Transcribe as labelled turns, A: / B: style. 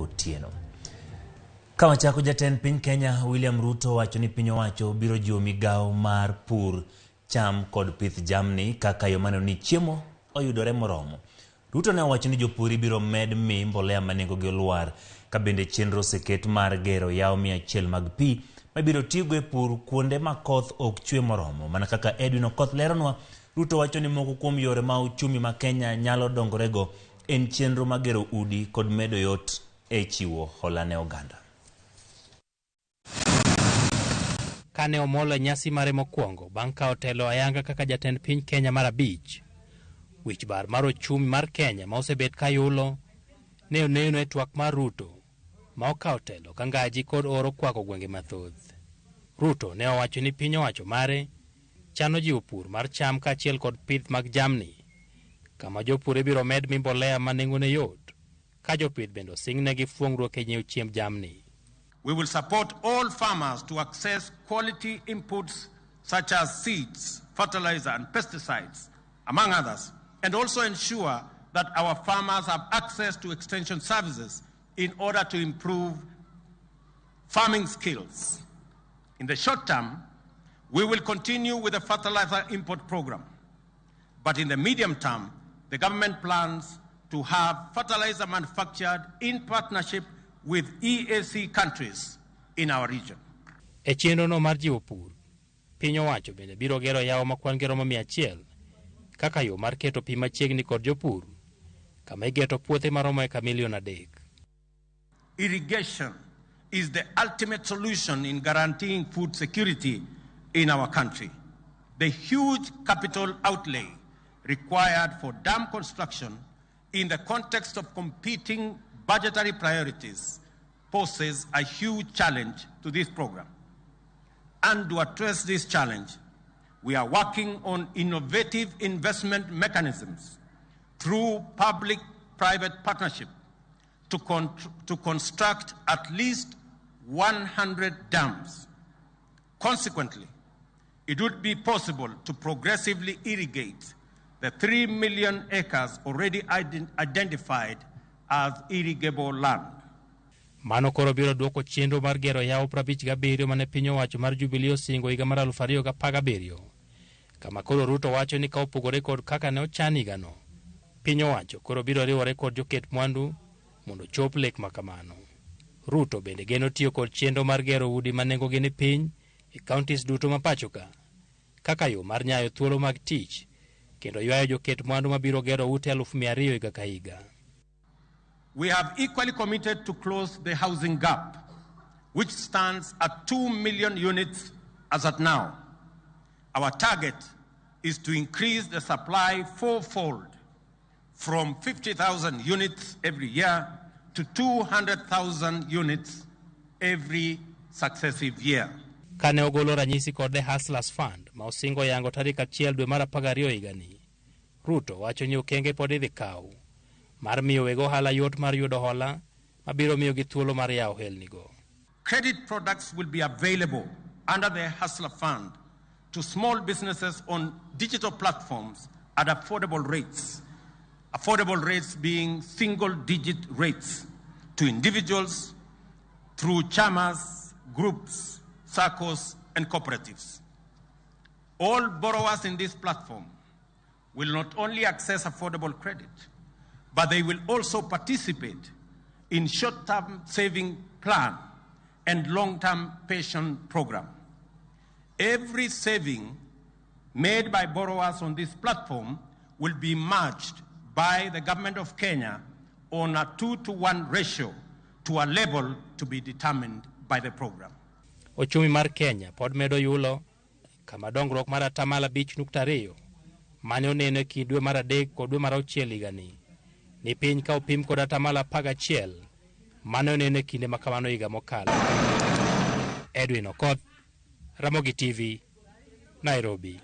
A: Otieno. Kama chako jatend piny Kenya William Ruto wacho ni piny owacho biro jiwo migawo mar pur, cham kod pith jamni kaka yo maneno ni chiemo oyudore moromo. Ruto ne owacho ni jopur biro med mi mbolea ma nengogi olwar, ka bende chenro oseket mar gero yawo 100 mag pi ma biro tigo e pur kuonde ma koth ok chwe moromo. Mana kaka Edwin Okoth leronwa, Ruto wacho ni moko kuom yore ma uchumi ma Kenya nyalo dongorego en chenro ma gero udi kod medo yot e chiwo hola ne oganda.
B: Kane omolo nyasi mare mokwongo bang' ka otelo ayanga kaka jatend piny Kenya mar 5, wich bar mar ochumi mar Kenya ma osebet kayulo ne oneno e twak mar Ruto ma okawo telo ka ngaji kod oro kwako gwenge mathoth. Ruto ne owacho ni piny owacho mare chano jiwo pur mar cham kaachiel kod pith mag jamni, kama jopur biro med mi mbolea ma nengone yot, ka jopith bende osingnegi fuong'ruok e nyiewo chiemb jamni.
C: We will support all farmers to access quality inputs such as seeds, fertilizer and pesticides, among others, and also ensure that our farmers have access to extension services in order to improve farming skills. In the short term, we will continue with the fertilizer import program, but in the medium term, the government plans to have fertilizer manufactured in partnership with EAC countries in our region.
B: E chenro no mar jiwo pur, piny owacho bende biro gero yawo ma kwan gero 100 kaka yo mar keto pi machiegni kod jopur, kama igeto puothe maromo eka 3 million.
C: Irrigation is the ultimate solution in guaranteeing food security in our country. The huge capital outlay required for dam construction in the context of competing budgetary priorities poses a huge challenge to this program. And to address this challenge, we are working on innovative investment mechanisms through public-private partnership to construct at least 100 dams. Consequently, it would be possible to progressively irrigate the 3 million acres already identified as irrigable land.
B: Mano koro biro duoko chenro mar gero yawo 57 mane piny owacho mar Jubilee osingo higa mar 2017, kama koro Ruto wacho ni ka opogore kod kaka ne ochan higano, piny owacho koro biro riwore kod joket mwandu mondo chop lek makamano. Ruto bende geno tiyo kod chenro mar gero udi ma nengogi ni piny e counties duto ma pachoka, kaka yo mar nyayo thuolo mag tich kendo ywayo joket mwandu mabiro gero ute 200,000 higa ka higa.
C: We have equally committed to close the housing gap, which stands at 2 million units as at now. Our target is to increase the supply fourfold, from 50,000 units every year to 200,000 units every successive year.
B: Kane ogolo ranyisi kod The Hustlers Fund ma osingo yango tarik 1 dwe mar 12 higani, Ruto wacho ni okenge pod idhi kaw mar miyo weg ohala yot mar yudo hola mabiro miyo gi thuolo mar yawo ohelnigo.
C: Credit products will be available under the Hustler Fund to small businesses on digital platforms at affordable rates being single-digit rates to individuals through chamas, groups, SACCOs, and cooperatives. All borrowers in this platform will not only access affordable credit, but they will also participate in short-term saving plan and long-term pension program. Every saving made by borrowers on this platform will be matched by the government of Kenya on a 2-to-1 ratio to a level to be determined by the program.
B: Ochumi mar Kenya pod medo yulo, kama dongruok mar 5.2 mane oneno ki dwe mar 3 kod dwe mar 6 higani ni piny ka opim kod 11 mane oneno kinde makamano higa mokalo. Edwin Okoth, Ramogi TV, Nairobi.